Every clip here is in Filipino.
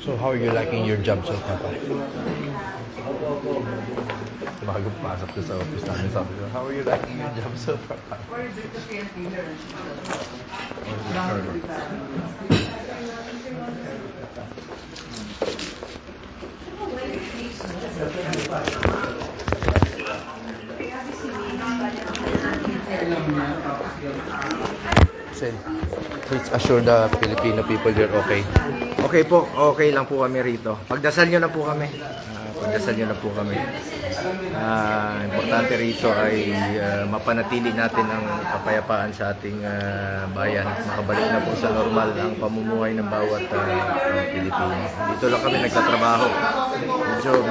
So how are you liking your job so far? Bago pasok ko sa office namin, sabi ko, how are you liking your job so far? Please assure the Filipino people you're okay. Okay po, okay lang po kami rito. Pagdasal nyo na po kami. Pagdasal nyo na po kami. Importante rito ay mapanatili natin ang kapayapaan sa ating bayan. Makabalik na po sa normal ang pamumuhay ng bawat Pilipino. Dito lang kami nagtatrabaho. Medyo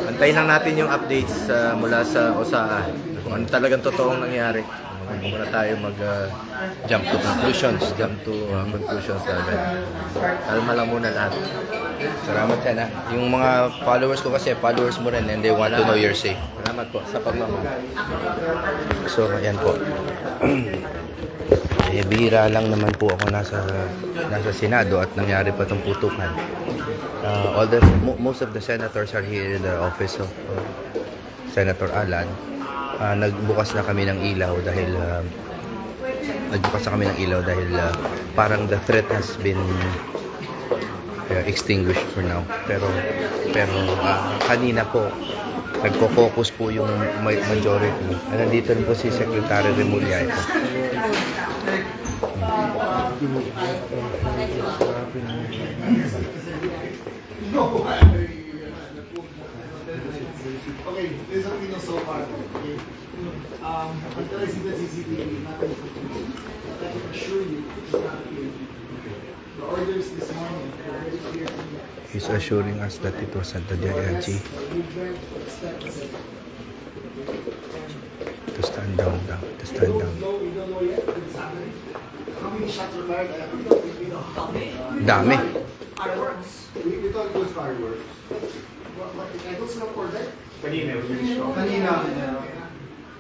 antayin lang natin yung updates mula sa OSAA. Kung ano talagang totoong nangyari. Huwag na tayo Jump to conclusions. agad. Kalma lang muna lahat. Salamat yan ha. Yung mga followers ko kasi, followers mo rin and they want to know you're safe. Salamat po sa pagmamahal. So, ayan po. Bihira lang naman po ako nasa Senado at nangyari pa itong putukan. Most of the senators are here in the office of Senator Alan. Nagbukas na kami ng ilaw dahil parang the threat has been extinguished for now. Pero kanina po nagko-focus po yung majority. Nandito rin po si Secretary Remulla ito. Okay, this is what we know so far. Okay. Until I see the CCTV, nothing to do. I can assure you, it's not clear. The orders this morning are very clear to me. He's assuring us that it was at the DILG. To stand down. We don't know yet what's happening. How many shots were fired? We don't know. Dami. Fireworks. We thought it was fireworks. What the candles not for that? Kanina.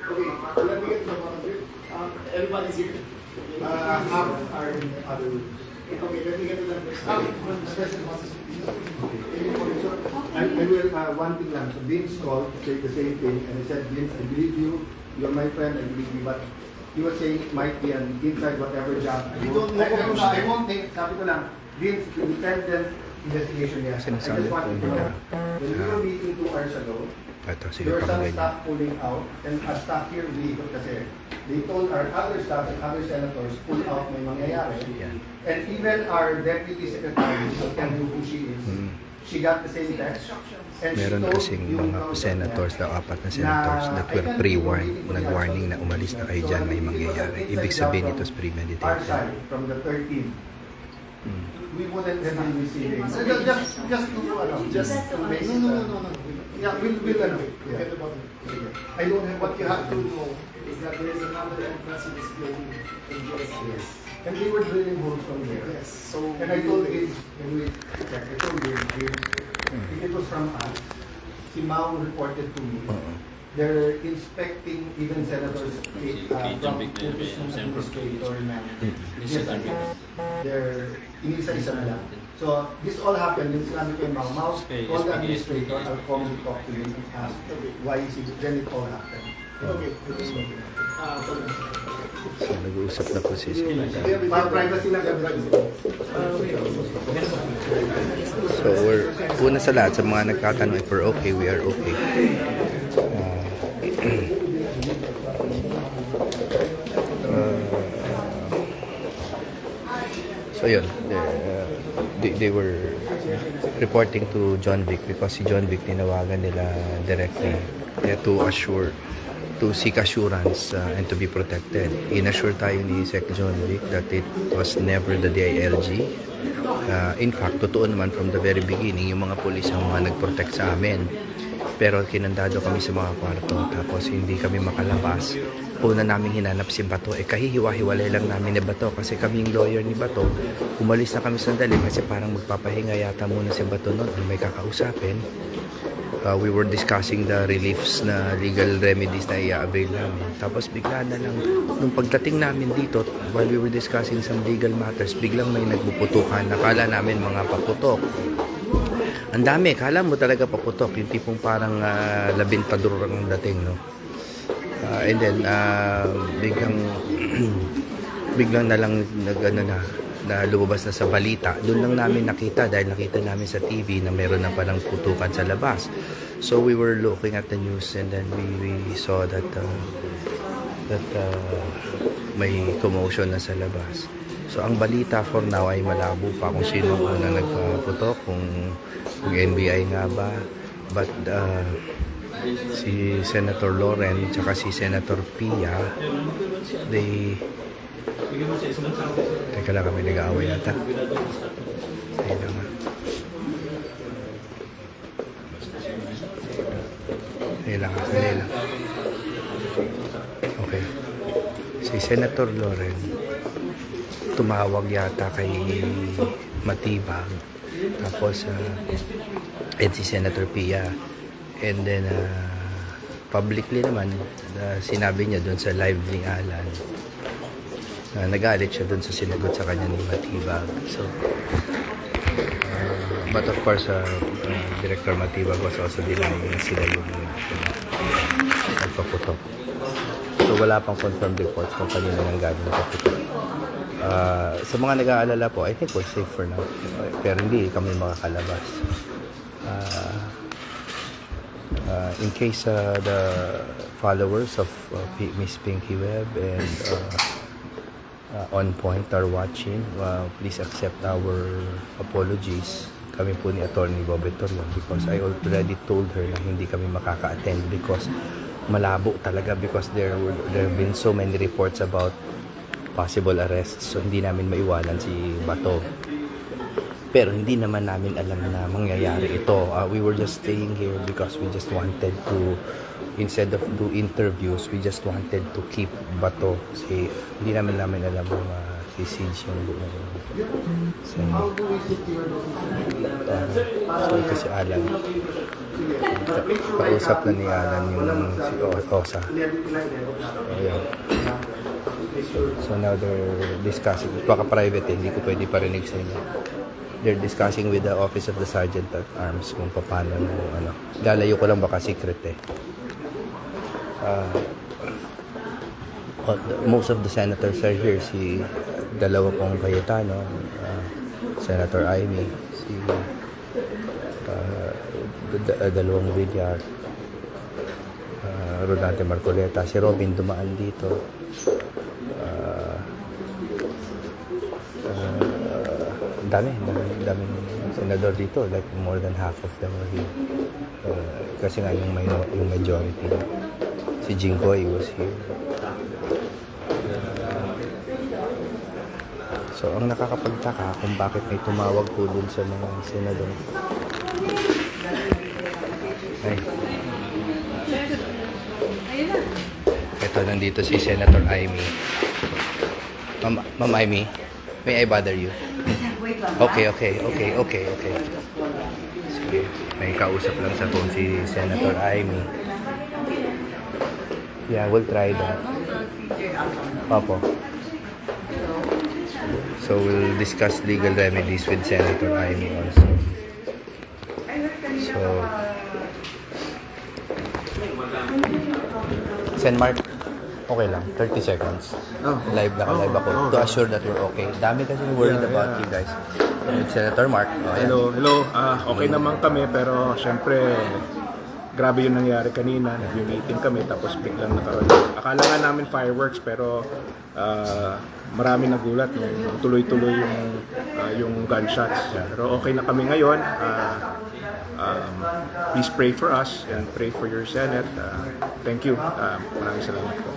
Okay, let me get to the bottom of it. Everybody's here. Half are in the other room. Okay, let me get to the first. I will, one thing lang. So Vince called to say the same thing, and he said, Vince, I believe you. You're my friend, I believe you. But he was saying it might be an inside whatever job. I won't think, sabi ko lang, Vince, independent investigation niya. I just wanted to know. When we were meeting 2 hours ago, there were some staff pulling out, and our staff here, kasi they told our other staff and other senators pull out may mangyayari. And even our deputy secretary, so tell you who she is, she got the same text. And Meron kasing mga senators, apat na senators that were pre-warned, nag-warning na umalis na kayo dyan, may mangyayari. Ibig sabihin ito is premeditated. Our side, from the 13th, we wouldn't have been receiving. Just to make it. No. Yeah, we'll yeah. I don't have what you have to know is that there is another entrance in this building in JSS. And they were drilling holes from there. Yes. So and I told him, if it was from us, si Mao reported to me. They're inspecting even senators from administrator na they're inisa-isa na lang. So this all happened, yung sinabi ko yung Mao call the administrator, I'll come and talk to him and ask why is it, then it all happened. Okay. So nag-uusap na po si Privacy lang. So una sa lahat, sa mga nagtatanong if we're okay, we are okay. So yun, they were reporting to John Vic because si John Vic tinawagan nila directly to assure to seek assurance and to be protected. In-assure tayo ni Sec. John Vic that it was never the DILG. In fact, totoo naman from the very beginning, yung mga pulis ang mga nag-protect sa amin. Pero kinandado kami sa mga kwarto, tapos hindi kami makalabas. Una namin hinanap si Bato, kahihiwa-hiwalay lang namin ni Bato kasi kaming lawyer ni Bato, umalis na kami sandali kasi parang magpapahinga yata muna si Bato noon, may kakausapin. We were discussing the reliefs na legal remedies na i-avail namin. Tapos bigla na lang, nung pagdating namin dito, while we were discussing some legal matters, biglang may nagpuputukan. Nakala namin mga paputok. Ang dami, kala mo talaga paputok. Yung tipong parang labintador ang dating, no? And then, biglang na lang na lumabas na sa balita. Doon lang namin nakita dahil nakita namin sa TV na meron na palang putukan sa labas. So we were looking at the news and then we saw that may commotion na sa labas. So ang balita for now ay malabo pa kung sino una nagputok, kung NBI nga ba. But si Senator Loren tsaka si Senator Pia, teka lang, kami nag-aaway yata. Ayun na nga. Ayun lang, ayun lang. Okay. Si Senator Loren tumawag yata kay Matibag. Tapos and si Senator Pia. And then publicly naman sinabi niya doon sa live ni Alan, nagalit siya dun sa sinagot sa kanya ni Matibag. So, but of course, Director Matibag was also denying sila yung nagpaputok. So, wala pang confirmed reports kung kanina nang galing nagpaputok. Sa mga nag-aalala po, I think we're safe for now. Pero hindi kami makakalabas. In case the followers of Miss Pinky Webb and On Point are watching, please accept our apologies. Kami po ni Attorney Bobby Torion because I already told her na hindi kami makaka-attend because malabo talaga because there have been so many reports about possible arrests, so hindi namin maiwanan si Bato. Pero hindi naman namin alam na mangyayari ito. We were just staying here because we just wanted to, instead of do interviews, we just wanted to keep Bato safe. Hindi namin alam yung si-siege yung buong. So ito si Alan. Kausap na ni Alan yung si Osa. Ayan. So now they're discussing. Baka private hindi ko pwede parinig sa inyo. They're discussing with the Office of the Sergeant at Arms kung paano lalayo ko lang baka secret most of the senators are here. Si dalawa pong Cayetano, Senator Amy, si dalawang Villar, Rodante Marcoleta, si Robin dumaan dito, daming senador dito, like more than half of them are here. Kasi nga yung majority, si Jinggoy was here. So ang nakakapagtaka kung bakit may tumawag po dun sa mga senador. Ay. Ito, nandito si Senator Amy. Ma'am Amy, may I bother you? Okay. Sige, may kausap lang sa phone si Senator Amy. Yeah, we'll try that. Opo. So we'll discuss legal remedies with Senator Amy also. So, Sen Mark, okay lang, 30 seconds. Live ako to assure that we're okay. Dami kasi worried about you guys. With Senator Mark. Hello. Okay naman kami pero syempre grabe yung nangyari kanina. Nag-meeting kami tapos biglang nakaroon. Akala nga namin fireworks pero marami nagulat tuloy-tuloy yung gunshots. Pero okay na kami ngayon. Please pray for us and pray for your Senate. Thank you. Maraming salamat po.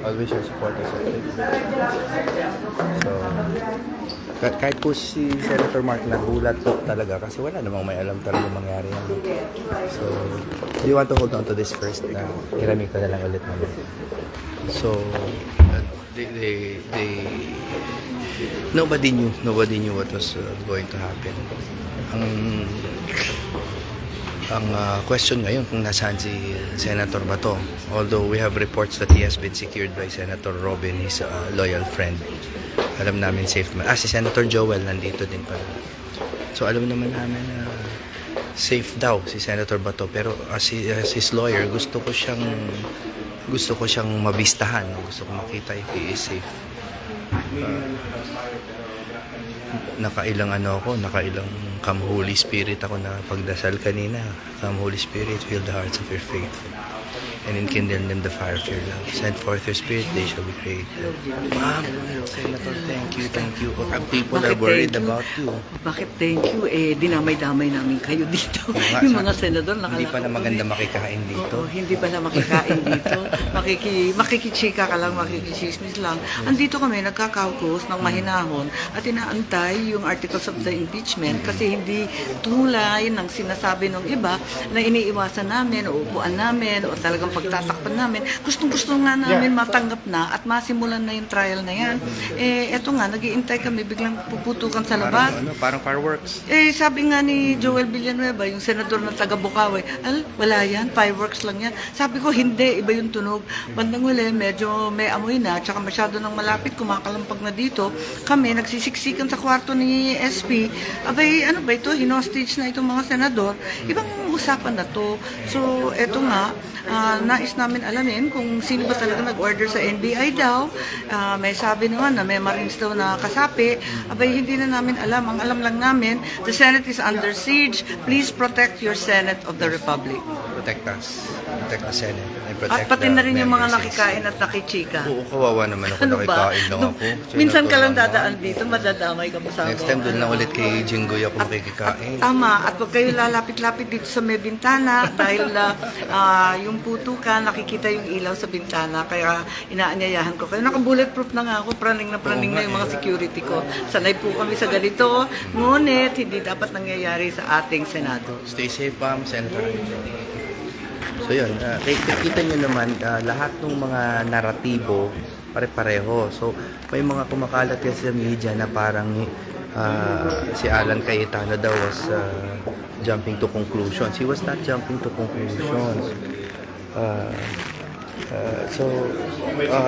Always your supporters. So, kahit po si Senator Mark nagulat po talaga kasi wala namang may alam talaga mangyari yan. So, do you want to hold on to this first? Hiramig ka na lang ulit naman. So, nobody knew what was going to happen. Ang question ngayon kung nasaan si Senator Bato. Although we have reports that he has been secured by Senator Robin, his loyal friend. Alam namin safe man. Si Senator Joel nandito din pala. So alam naman namin na safe daw si Senator Bato, pero as his lawyer, gusto ko siyang mabistahan, gusto ko makita if he is safe. Nakailang Come Holy Spirit ako na pagdasal kanina. Come Holy Spirit, fill the hearts of your faith and enkindle them the fire of your love. Send forth your spirit, they shall be created. Ma'am, Senator, thank you. People are worried about you. Bakit thank you? Dinamay-damay namin kayo dito. Nga, Yung mga senador Hindi pa na maganda makikain dito. Oo, hindi pa na makikain dito. Makikichika ka lang, makikichismis lang. Andito kami, nagkakaukus ng mahinahon at inaantay yung articles of the impeachment kasi hindi tulay ng sinasabi ng iba na iniiwasan namin o upuan namin o talagang pagtatakpan namin. Gustong-gusto nga namin matanggap na at masimulan na yung trial na yan. Eto nga, nag-iintay kami, biglang puputukan sa labas. Parang fireworks. Sabi nga ni Joel Villanueva, yung senador ng taga Bukawi, wala yan, fireworks lang yan. Sabi ko, hindi, iba yung tunog. Bandang huli, medyo may amoy na, tsaka masyado nang malapit, kumakalampag na dito. Kami, nagsisiksikan sa kwarto ni SP. Abay, ano ba ito? Hinostage na itong mga senador. Ibang usapan na to. So, eto nga, nais namin alamin kung sino ba talaga nag-order sa NBI daw. May sabi naman na may Marines daw na kasapi. Abay, hindi na namin alam. Ang alam lang namin, the Senate is under siege. Please protect your Senate of the Republic. Protect us. Protect the Senate. And At protect pati na rin yung mga members. nakikain at nakichika. Oo, kawawa naman ako. Ano ba? Nakikain lang ako. Minsan ka lang Senator dadaan dito, madadamay ka pa sa Next time doon lang ulit kay Jinggoy ako makikikain. Tama, at huwag kayo lalapit-lapit dito sa may bintana dahil yung putukan, nakikita yung ilaw sa bintana, kaya inaanyayahan ko kayo. Naka-bulletproof na nga ako, praning na yung mga security ko. Sanay po kami sa ganito, ngunit hindi dapat nangyayari sa ating Senado. Stay safe, ma'am, Senator. So yun, kita nyo naman, lahat ng mga naratibo, pare-pareho. So, may mga kumakalat kasi sa media na parang si Alan Cayetano daw was jumping to conclusions. He was not jumping to conclusions.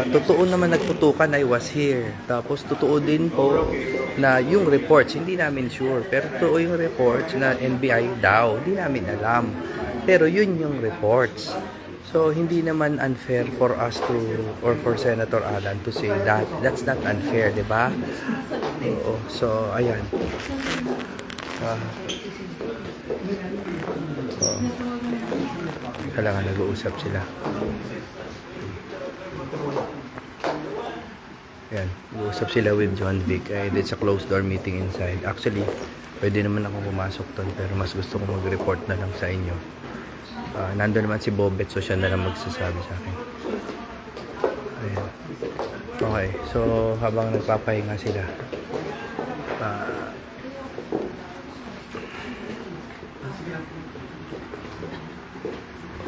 Totoo naman nagputukan, I was here. Tapos totoo din po na yung reports, hindi namin sure. Pero totoo yung reports na NBI daw, hindi namin alam. Pero yun yung reports. So, hindi naman unfair for us to, or for Senator Alan to say that. That's not unfair, di ba? Oo. So, ayan. Kailangan nag-uusap sila. Ayan. Nag-uusap sila with John Vic. It's a closed door meeting inside. Actually, pwede naman ako pumasok doon, pero mas gusto ko mag-report na lang sa inyo. Nandun naman si Bobet, so siya na lang magsasabi sa akin. Ayan. Okay, so habang nagpapahinga sila,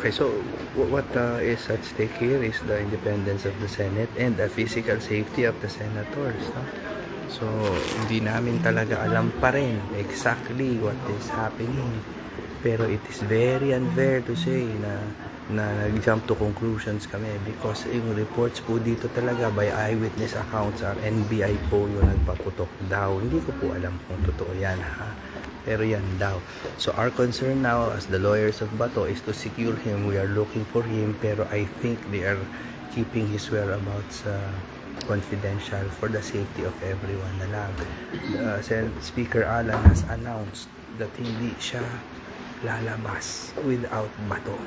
okay, so what is at stake here is the independence of the Senate and the physical safety of the senators. No? So, hindi namin talaga alam pa rin exactly what is happening. Pero it is very unfair to say na nag-jump to conclusions kami because yung reports po dito talaga by eyewitness accounts are NBI po yung nagpaputok daw. Hindi ko po alam kung totoo yan, ha? Pero yan daw. So our concern now as the lawyers of Bato is to secure him. We are looking for him, pero I think they are keeping his whereabouts confidential for the safety of everyone na lang. Speaker Alan has announced that hindi siya lalabas without Bato.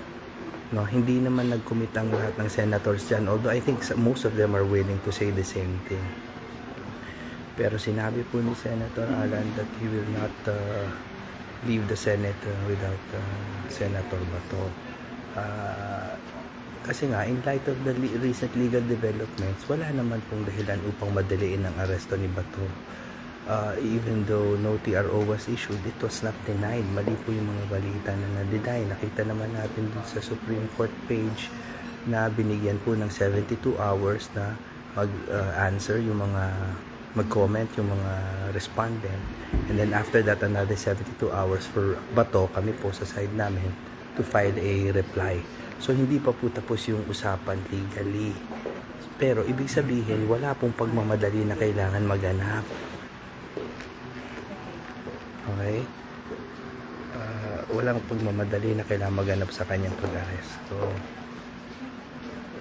No, hindi naman nag-commit ang lahat ng senators dyan, although I think most of them are willing to say the same thing. Pero sinabi po ni Senator Alan that he will not leave the Senate without Senator Bato. Kasi nga, in light of the recent legal developments, wala naman pong dahilan upang madaliin ang aresto ni Bato. Even though no TRO was issued, it was not denied. Mali po yung mga balita na na-deny. Nakita naman natin dun sa Supreme Court page na binigyan po ng 72 hours na mag-answer yung mga mag-comment yung mga respondent, and then after that another 72 hours for Bato, kami po sa side namin, to file a reply. So hindi pa po tapos yung usapan legally, pero ibig sabihin wala pong pagmamadali na kailangan maganap. Okay, walang pagmamadali na kailangan maganap sa kanyang pag-aresto.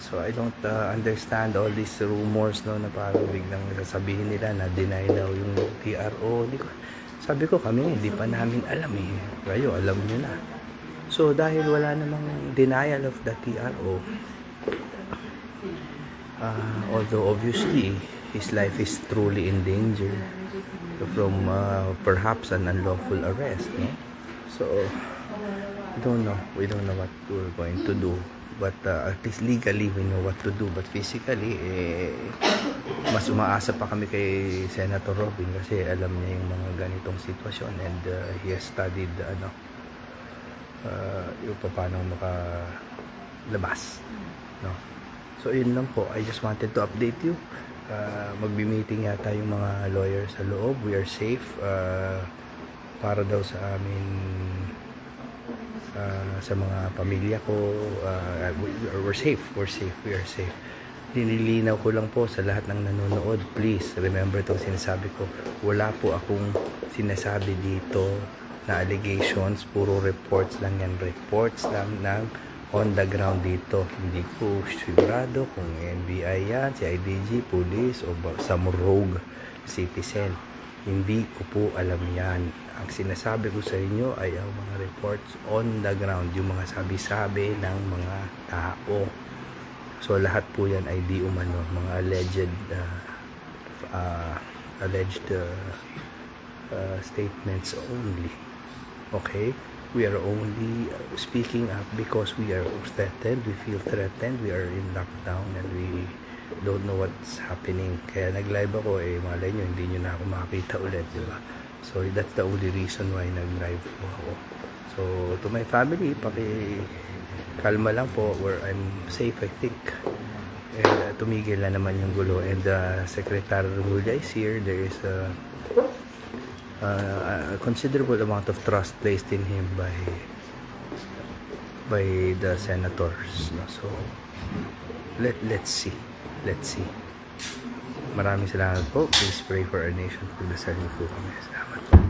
So I don't understand all these rumors, no, na parang biglang sasabihin nila na deny daw yung TRO. Sabi ko, kami hindi pa namin alam eh. Kayo alam nyo na. So dahil wala namang denial of the TRO, although obviously his life is truly in danger from perhaps an unlawful arrest, no? So we don't know what we're going to do. But at least legally we know what to do, but physically mas umaasa pa kami kay Senator Robin kasi alam niya yung mga ganitong sitwasyon, and he has studied yung paano makalabas, no? So yun lang po, I just wanted to update you. Magbi-meeting yata yung mga lawyers sa loob. We are safe para daw sa amin, sa mga pamilya ko. We're safe, we are safe. Nililinaw ko lang po sa lahat ng nanonood, please remember itong sinasabi ko. Wala po akong sinasabi dito na allegations, puro reports lang yan, reports lang ng on the ground dito. Hindi ko sigurado kung NBI yan, CIDG, police, o some rogue citizen. Hindi ko po alam yan. Ang sinasabi ko sa inyo ay ang mga reports on the ground, yung mga sabi-sabi ng mga tao. So lahat po yan ay di umano, mga alleged statements only. Okay? We are only speaking up because we are threatened, we feel threatened, we are in lockdown, and we don't know what's happening. Kaya nag-live ako, malay nyo, hindi nyo na ako makita ulit, di ba? So that's the only reason why nag-live po ako. So to my family, kalma lang po, where I'm safe, I think. And tumigil na naman yung gulo. And Secretary Remulla is here. There is a considerable amount of trust placed in him by the senators, no? So let's see. Maraming salamat po. Please pray for our nation. Pagdasalin po kami. Salamat po.